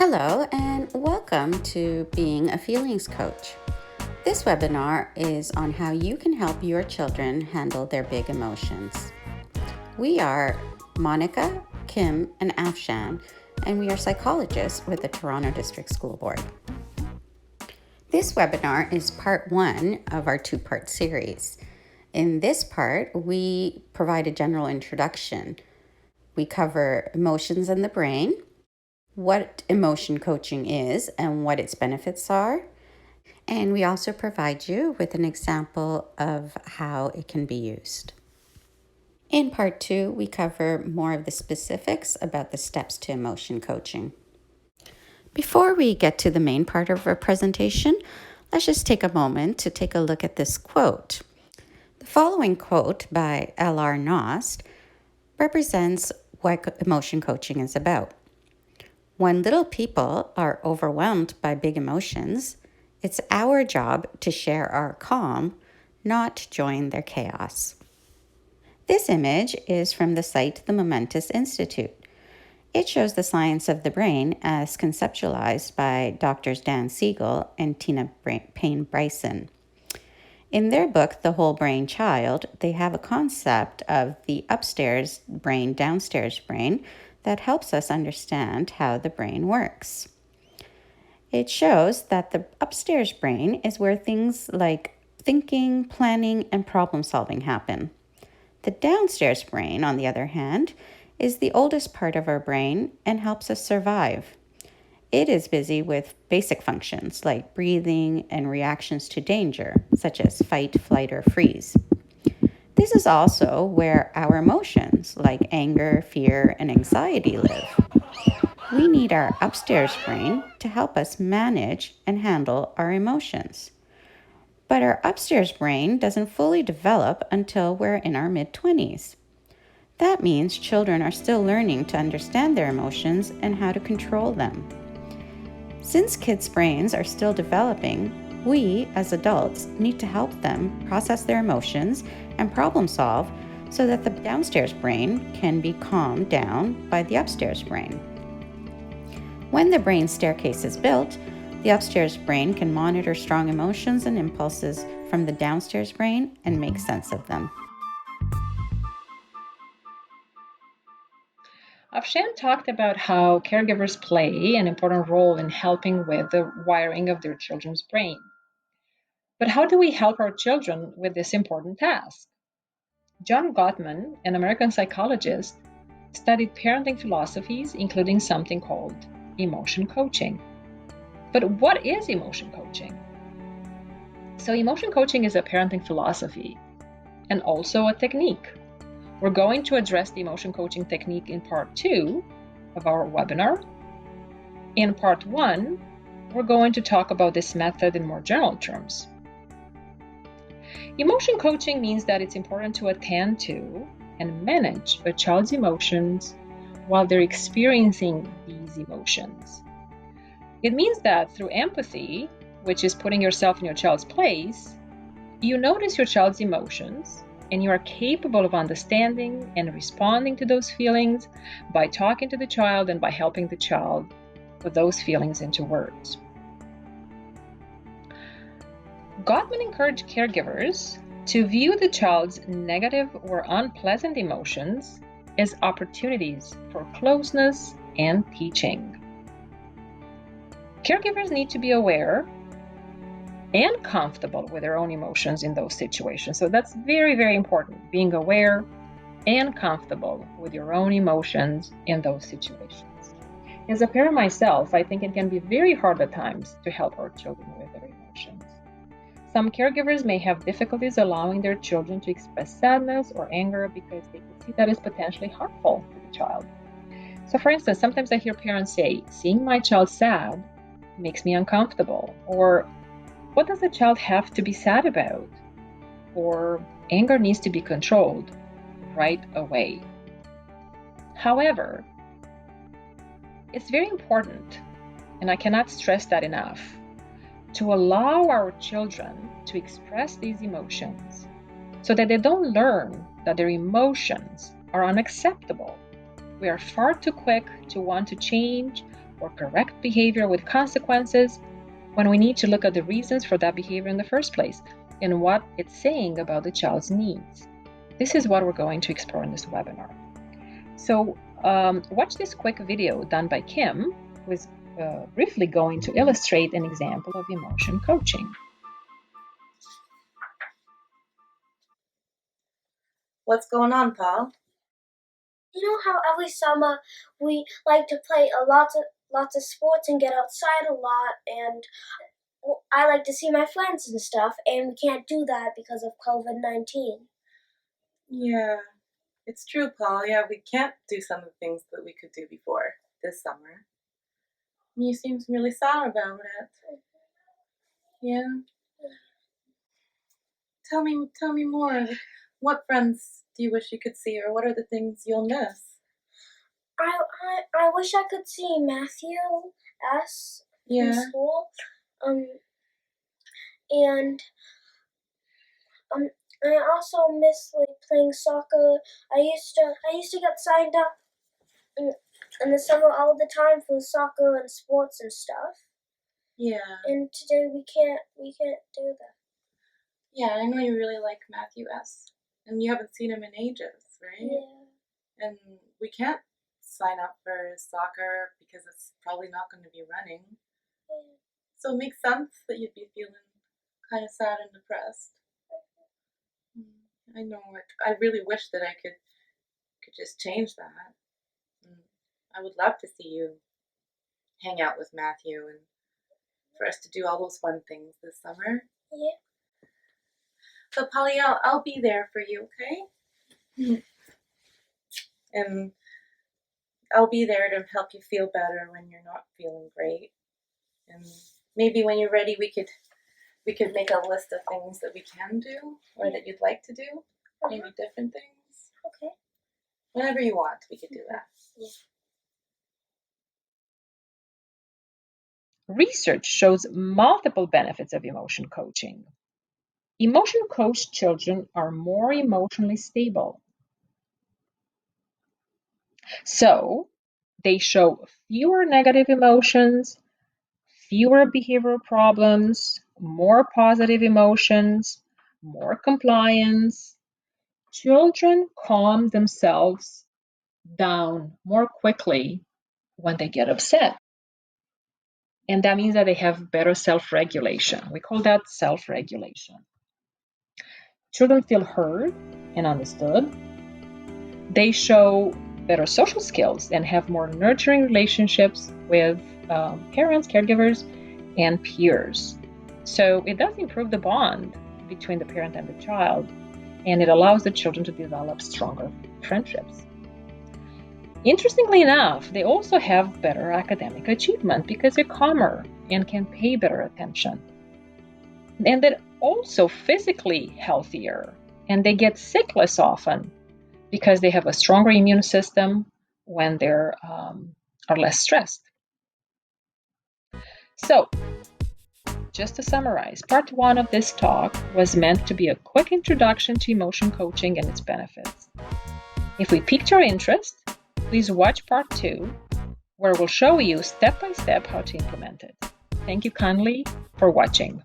Hello, and welcome to Being a Feelings Coach. This webinar is on how you can help your children handle their big emotions. We are Monica, Kim, and Afshan, and we are psychologists with the Toronto District School Board. This webinar is part one of our two-part series. In this part, we provide a general introduction. We cover emotions in the brain, what emotion coaching is and what its benefits are. And we also provide you with an example of how it can be used. In part two, we cover more of the specifics about the steps to emotion coaching. Before we get to the main part of our presentation, let's just take a moment to take a look at this quote. The following quote by L.R. Nost represents what emotion coaching is about. When little people are overwhelmed by big emotions, it's our job to share our calm, not join their chaos. This image is from the site The Momentous Institute. It shows the science of the brain as conceptualized by Drs. Dan Siegel and Tina Payne Bryson. In their book, The Whole Brain Child, they have a concept of the upstairs brain, downstairs brain that helps us understand how the brain works. It shows that the upstairs brain is where things like thinking, planning, and problem solving happen. The downstairs brain, on the other hand, is the oldest part of our brain and helps us survive. It is busy with basic functions like breathing and reactions to danger, such as fight, flight, or freeze. This is also where our emotions like anger, fear, and anxiety live. We need our upstairs brain to help us manage and handle our emotions. But our upstairs brain doesn't fully develop until we're in our mid-20s. That means children are still learning to understand their emotions and how to control them. Since kids' brains are still developing, we, as adults, need to help them process their emotions and problem solve so that the downstairs brain can be calmed down by the upstairs brain. When the brain staircase is built, the upstairs brain can monitor strong emotions and impulses from the downstairs brain and make sense of them. Afshan talked about how caregivers play an important role in helping with the wiring of their children's brain. But how do we help our children with this important task? John Gottman, an American psychologist, studied parenting philosophies, including something called emotion coaching. But what is emotion coaching? So, emotion coaching is a parenting philosophy and also a technique. We're going to address the emotion coaching technique in part 2 of our webinar. In part 1, we're going to talk about this method in more general terms. Emotion coaching means that it's important to attend to and manage a child's emotions while they're experiencing these emotions. It means that through empathy, which is putting yourself in your child's place, you notice your child's emotions and you are capable of understanding and responding to those feelings by talking to the child and by helping the child put those feelings into words. Gottman encouraged caregivers to view the child's negative or unpleasant emotions as opportunities for closeness and teaching. Caregivers need to be aware and comfortable with their own emotions in those situations. So that's very, very important, being aware and comfortable with your own emotions in those situations. As a parent myself, I think it can be very hard at times to help our children with their emotions. Some caregivers may have difficulties allowing their children to express sadness or anger because they could see that as potentially harmful to the child. So for instance, sometimes I hear parents say, seeing my child sad makes me uncomfortable, or what does the child have to be sad about? Or anger needs to be controlled right away. However, it's very important, and I cannot stress that enough, to allow our children to express these emotions so that they don't learn that their emotions are unacceptable. We are far too quick to want to change or correct behavior with consequences when we need to look at the reasons for that behavior in the first place and what it's saying about the child's needs. This is what we're going to explore in this webinar. So watch this quick video done by Kim, who is briefly going to illustrate an example of emotion coaching. What's going on, Paul? You know how every summer we like to play lots of sports and get outside a lot, and I like to see my friends and stuff, and we can't do that because of COVID-19. Yeah, it's true, Paul. Yeah, we can't do some of the things that we could do before this summer. You seem really sad about it. Yeah. Tell me more. Like, what friends do you wish you could see, or what are the things you'll miss? I wish I could see Matthew S. in school. And I also miss like playing soccer. I used to get signed up in the summer all the time for soccer and sports and stuff. Yeah. And today we can't do that. Yeah, I know you really like Matthew S. And you haven't seen him in ages, right? Yeah. And we can't sign up for soccer because it's probably not going to be running. Yeah. So it makes sense that you'd be feeling kind of sad and depressed. I know. I really wish that I could just change that. I would love to see you hang out with Matthew and for us to do all those fun things this summer. Yeah. So Polly, I'll be there for you, okay? And I'll be there to help you feel better when you're not feeling great. And maybe when you're ready, we could make a list of things that we can do or that you'd like to do. Maybe different things. Okay. Whenever you want, we could do that. Yeah. Research shows multiple benefits of emotion coaching. Emotion coached children are more emotionally stable. So they show fewer negative emotions, fewer behavioral problems, more positive emotions, more compliance. Children calm themselves down more quickly when they get upset. And that means that they have better self-regulation. We call that self-regulation. Children feel heard and understood. They show better social skills and have more nurturing relationships with parents, caregivers, and peers. So it does improve the bond between the parent and the child, and it allows the children to develop stronger friendships. Interestingly enough, they also have better academic achievement because they're calmer and can pay better attention. And they're also physically healthier, and they get sick less often because they have a stronger immune system when they are less stressed. So, just to summarize, part 1 of this talk was meant to be a quick introduction to emotion coaching and its benefits. If we piqued your interest, please watch part 2, where we'll show you step by step how to implement it. Thank you kindly for watching.